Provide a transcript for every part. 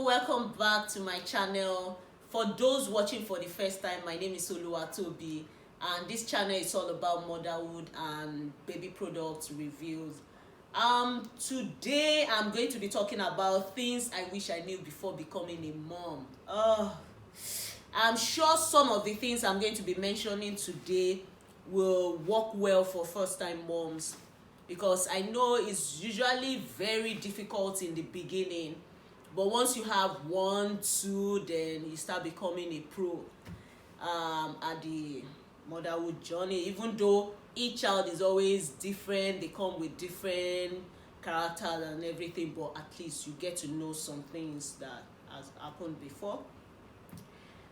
Welcome back to my channel. For those watching for the first time, my name is Oluwatobi, and this channel is all about motherhood and baby products reviews. Today I'm going to be talking about things I wish I knew before becoming a mom. I'm sure some of the things I'm going to be mentioning today will work well for first-time moms, because I know it's usually very difficult in the beginning, but once you have one, two, then you start becoming a pro at the motherhood journey. Even though each child is always different, they come with different characters and everything, but at least you get to know some things that has happened before.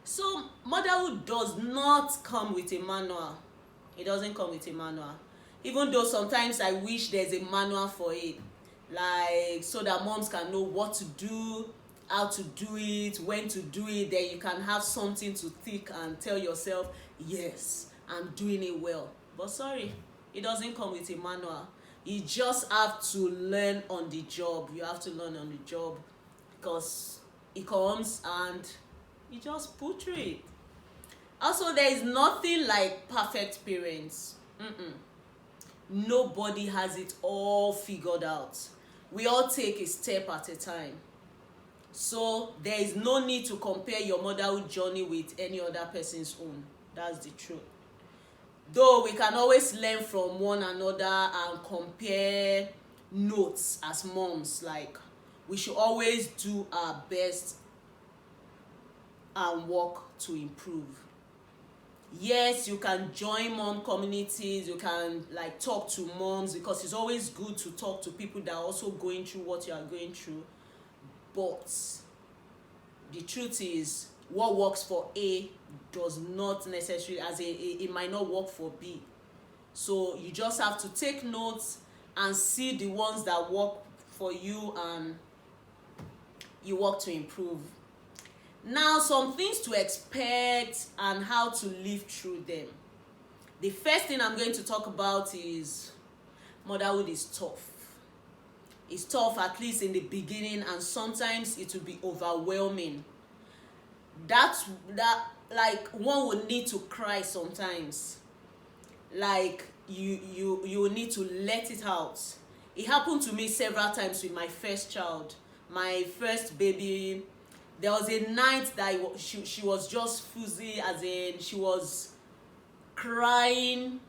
So motherhood does not come with a manual. It doesn't come with a manual, even though sometimes I wish there's a manual for it, like so that moms can know what to do, how to do it, when to do it. Then you can have something to think and tell yourself, yes, I'm doing it well. But sorry, it doesn't come with a manual. You just have to learn on the job. You have to learn on the job, because it comes and you just put through it. Also, there is nothing like perfect parents. Nobody has it all figured out. We all take a step at a time. So there is no need to compare your motherhood journey with any other person's own. That's the truth. Though we can always learn from one another and compare notes as moms. Like, we should always do our best and work to improve. Yes, you can join mom communities, you can like talk to moms, because it's always good to talk to people that are also going through what you are going through. But the truth is, what works for A does not necessarily, it might not work for B. So you just have to take notes and see the ones that work for you, and you work to improve. Now, some things to expect and how to live through them. The first thing I'm going to talk about is motherhood is tough. It's tough, at least in the beginning, and sometimes it will be overwhelming. That like, one will need to cry sometimes. Like, you will need to let it out. It happened to me several times with my first child, my first baby. There was a night that she was just fuzzy, as in she was crying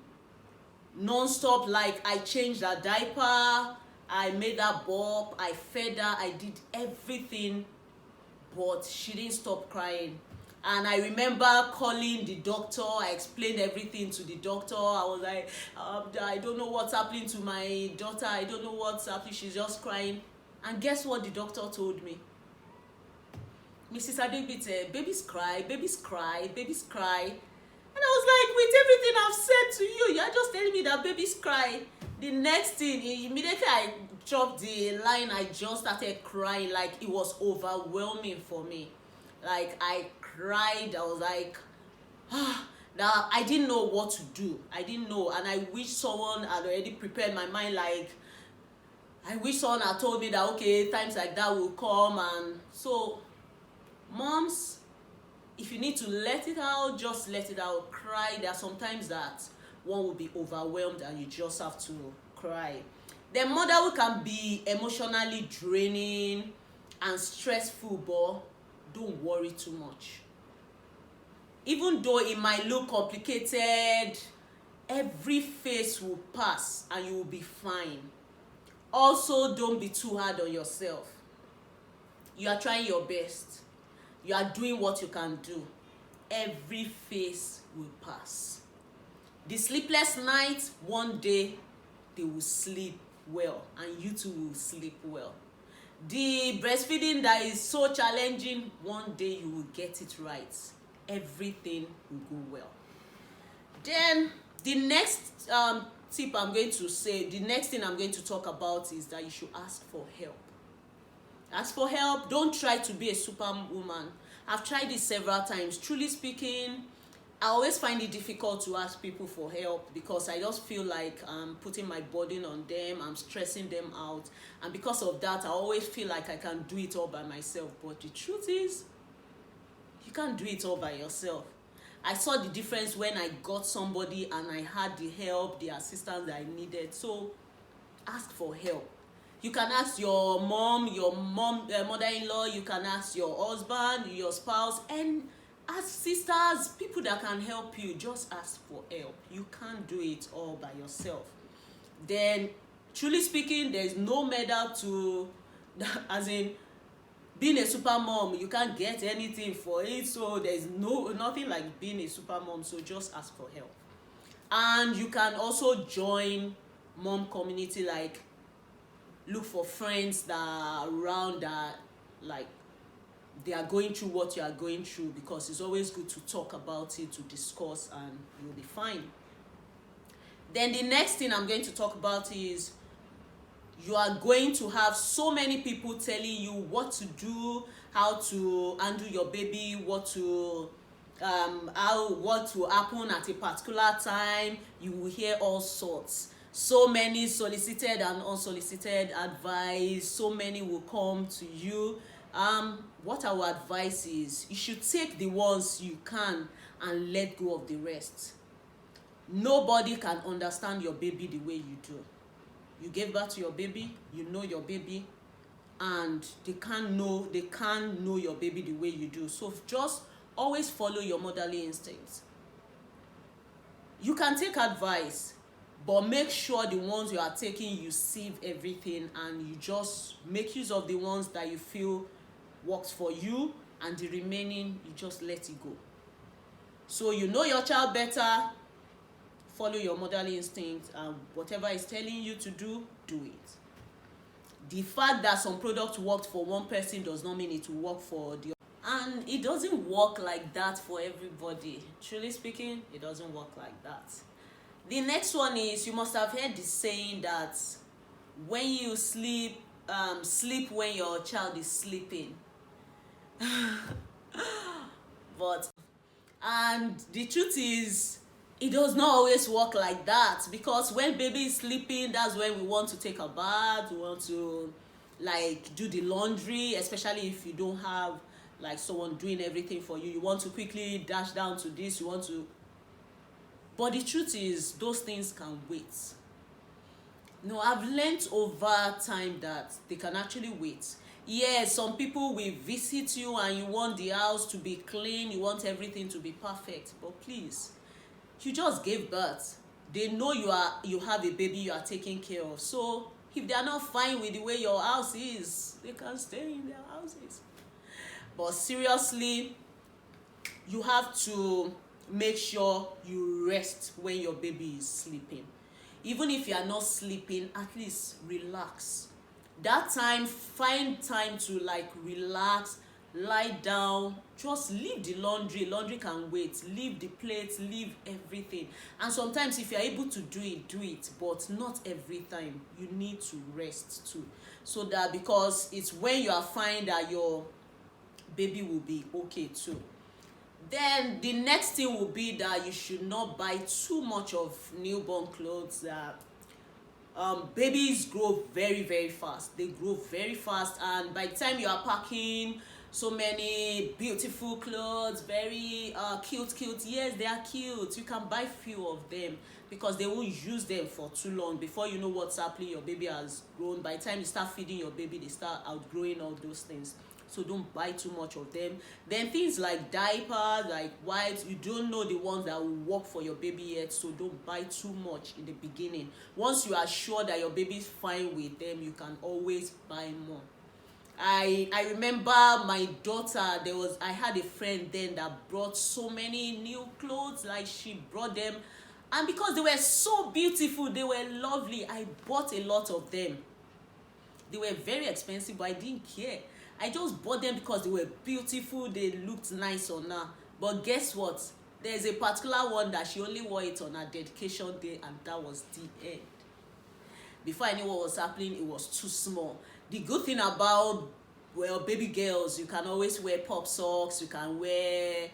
non-stop. Like, I changed her diaper, I made her burp, I fed her, I did everything, but she didn't stop crying. And I remember calling the doctor. I explained everything to the doctor. I was like, I don't know what's happening to my daughter. I don't know what's happening. She's just crying. And guess what the doctor told me? Mrs. Adebite, babies cry, babies cry, babies cry. And I was like, with everything I've said to you, you're just telling me that babies cry. The next thing, immediately I dropped the line, I just started crying. Like, it was overwhelming for me. Like, I cried. I was like, now I didn't know what to do. I didn't know. And I wish someone had already prepared my mind. Like, I wish someone had told me that, okay, times like that will come. And so, moms, if you need to let it out, just let it out. Cry. There are sometimes that one will be overwhelmed and you just have to cry. Then motherhood can be emotionally draining and stressful, but don't worry too much. Even though it might look complicated, every phase will pass and you will be fine. Also, don't be too hard on yourself. You are trying your best. You are doing what you can do. Every phase will pass. The sleepless nights, one day they will sleep well, and you too will sleep well. The breastfeeding that is so challenging, one day you will get it right. Everything will go well. Then the next tip I'm going to say, the next thing I'm going to talk about is that you should ask for help. Ask for help. Don't try to be a superwoman. I've tried this several times. Truly speaking, I always find it difficult to ask people for help because I just feel like I'm putting my burden on them, I'm stressing them out, and because of that I always feel like I can do it all by myself. But the truth is, you can't do it all by yourself. I saw the difference when I got somebody and I had the help, the assistance that I needed. So ask for help. You can ask your mom, mother-in-law, you can ask your husband, your spouse, and ask sisters, people that can help you. Just ask for help. You can't do it all by yourself. Then, truly speaking, there's no medal to, as in, being a super mom. You can't get anything for it, so there's nothing like being a super mom. So just ask for help. And you can also join mom community, like look for friends that are around that, like, they are going through what you are going through, because it's always good to talk about it, to discuss, and you'll be fine. Then the next thing I'm going to talk about is you are going to have so many people telling you what to do, how to handle your baby, what will happen at a particular time. You will hear all sorts. So many solicited and unsolicited advice. So many will come to you. What I would advise is you should take the ones you can and let go of the rest. Nobody can understand your baby the way you do. You gave birth to your baby, you know your baby, and they can't know your baby the way you do. So just always follow your motherly instincts. You can take advice, but make sure the ones you are taking, you sieve everything and you just make use of the ones that you feel works for you, and the remaining you just let it go. So you know your child better, follow your motherly instinct, and whatever is telling you to do, do it. The fact that some product worked for one person does not mean it will work for the other. And it doesn't work like that for everybody. Truly speaking, it doesn't work like that. The next one is, you must have heard the saying that when you sleep, sleep when your child is sleeping. And the truth is, it does not always work like that, because when baby is sleeping, that's when we want to take a bath, we want to like do the laundry, especially if you don't have like someone doing everything for you. You want to quickly dash down to this, but the truth is, those things can wait. No, I've learned over time that they can actually wait. Yes, some people will visit you and you want the house to be clean, you want everything to be perfect, but please, you just gave birth. They know you have a baby you are taking care of. So if they are not fine with the way your house is, they can stay in their houses. But seriously, you have to make sure you rest when your baby is sleeping. Even if you are not sleeping, at least relax. That time, find time to like relax, lie down, just leave the laundry can wait, leave the plates, leave everything. And sometimes if you're able to do it, but not every time. You need to rest too, so that, because it's when you are fine that your baby will be okay too. Then the next thing will be that you should not buy too much of newborn clothes. Babies grow very, very fast. They grow very fast, and by the time you are packing so many beautiful clothes, very cute, yes, they are cute, you can buy few of them, because they won't use them for too long. Before you know what's happening, your baby has grown. By the time you start feeding your baby, they start outgrowing all those things. So don't buy too much of them. Then things like diapers, like wipes, you don't know the ones that will work for your baby yet, so don't buy too much in the beginning. Once you are sure that your baby is fine with them, you can always buy more. I remember my daughter, I had a friend then that brought so many new clothes. Like, she brought them, and because they were so beautiful, they were lovely, I bought a lot of them. They were very expensive, but I didn't care. I just bought them because they were beautiful, they looked nice on her. But guess what? There's a particular one that she only wore it on her dedication day, and that was the end. Before I knew what was happening, it was too small. The good thing about, well, baby girls, you can always wear pop socks, you can wear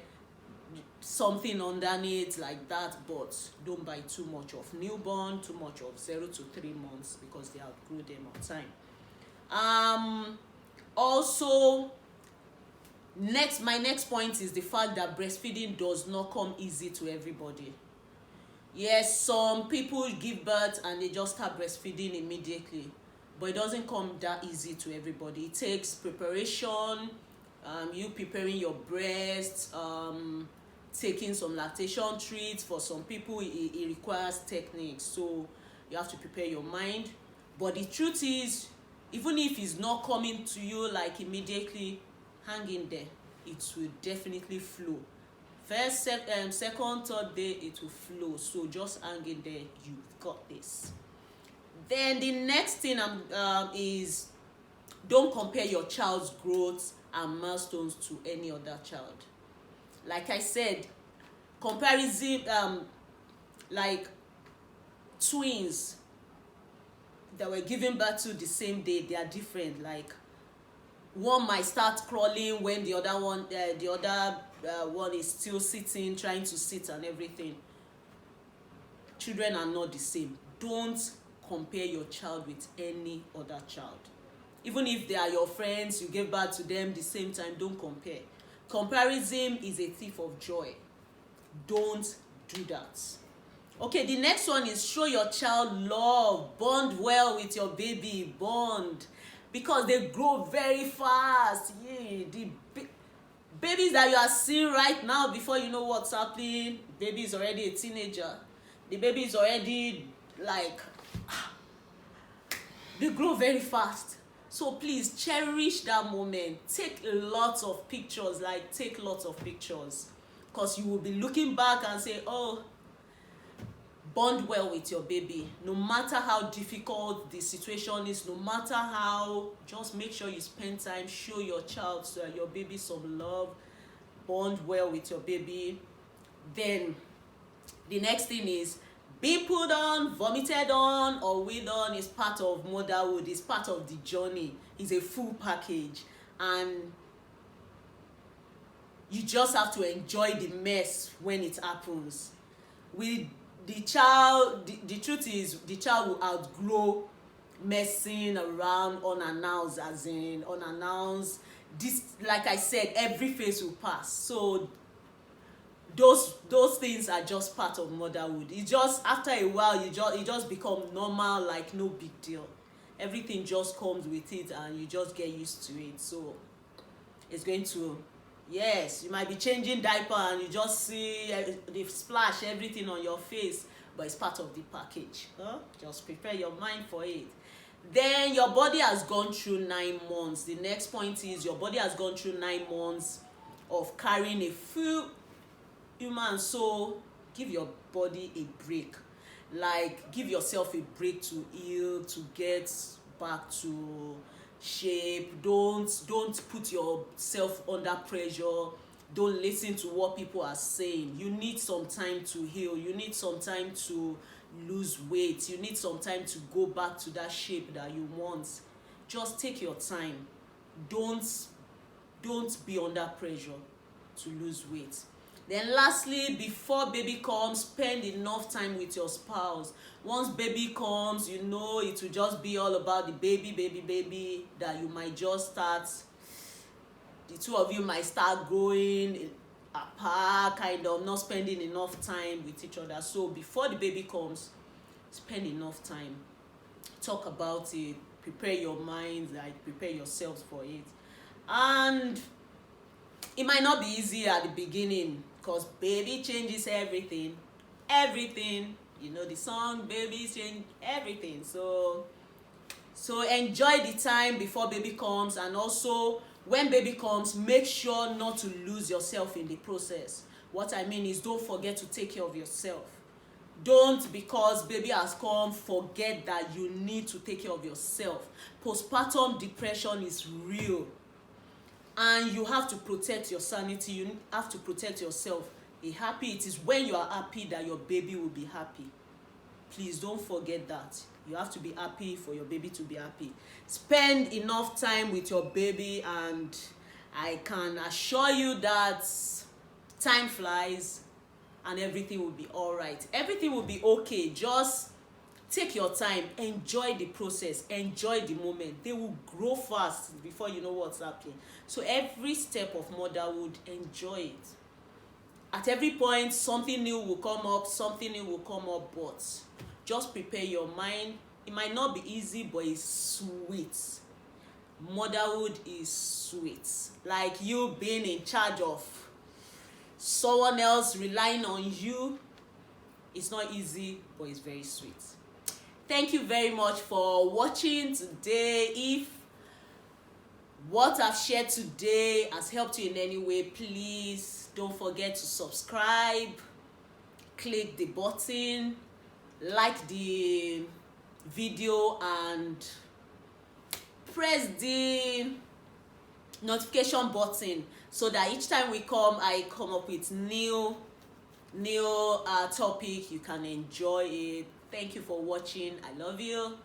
something underneath like that, but don't buy too much of newborn, too much of 0 to 3 months, because they outgrow them on time. Also, my next point is the fact that breastfeeding does not come easy to everybody. Yes, some people give birth and they just start breastfeeding immediately, but it doesn't come that easy to everybody. It takes preparation, you preparing your breast, taking some lactation treats. For some people it requires techniques, so you have to prepare your mind. But the truth is, even if it's not coming to you like immediately, hang in there, it will definitely flow. First, second, third day, it will flow. So just hang in there, you've got this. Then the next thing is, don't compare your child's growth and milestones to any other child. Like I said, comparison, like twins that were given birth to the same day, they are different. Like, one might start crawling when the other one is still sitting, trying to sit and everything. Children are not the same. Don't compare your child with any other child. Even if they are your friends, you gave birth to them the same time, don't compare. Comparison is a thief of joy. Don't do that. Okay, the next one is, show your child love. Bond well with your baby. Bond, because they grow very fast. Yeah, the babies that you are seeing right now, before you know what's happening, baby is already a teenager. The baby is already like, they grow very fast. So please cherish that moment. Take lots of pictures, because you will be looking back and say, oh, bond well with your baby. No matter how difficult the situation is, no matter how, just make sure you spend time, show your child, your baby, some love. Bond well with your baby. Then the next thing is, being put on, vomited on, or weighed on is part of motherhood. It's part of the journey. It's a full package, and you just have to enjoy the mess when it happens. With the child, the truth is, the child will outgrow messing around unannounced. This, like I said, every phase will pass. So those things are just part of motherhood. It just, after a while, it just become normal, like no big deal. Everything just comes with it, and you just get used to it. So it's going to, yes, you might be changing diaper and you just see the splash, everything on your face, but it's part of the package. Just prepare your mind for it. Then your body has gone through 9 months. The next point is, your body has gone through 9 months of carrying a full human soul. Give your body a break. Like, give yourself a break to heal, to get back to shape. Don't put yourself under pressure. Don't listen to what people are saying. You need some time to heal. You need some time to lose weight. You need some time to go back to that shape that you want. Just take your time. Don't be under pressure to lose weight. Then lastly, before baby comes, spend enough time with your spouse. Once baby comes, you know it will just be all about the baby, that you might just start, the two of you might start growing apart, kind of not spending enough time with each other. So before the baby comes, spend enough time. Talk about it. Prepare your mind, like prepare yourselves for it. And it might not be easy at the beginning, because baby changes everything. You know the song, babies change everything. So enjoy the time before baby comes, and also when baby comes, make sure not to lose yourself in the process. What I mean is, don't forget to take care of yourself. Don't, because baby has come, forget that you need to take care of yourself. Postpartum depression is real, and you have to protect your sanity. You have to protect yourself. It is when you are happy that your baby will be happy. Please don't forget that. You have to be happy for your baby to be happy. Spend enough time with your baby, and I can assure you that time flies and everything will be all right. Everything will be okay. Just take your time, enjoy the process, enjoy the moment. They will grow fast before you know what's happening. So every step of motherhood, enjoy it. At every point, something new will come up, something new will come up, but just prepare your mind. It might not be easy, but it's sweet. Motherhood is sweet. Like you being in charge of someone else relying on you. It's not easy, but it's very sweet. Thank you very much for watching today. If what I've shared today has helped you in any way, please don't forget to subscribe, click the button, like the video, and press the notification button so that each time I come up with new topic, you can enjoy it. Thank you for watching. I love you.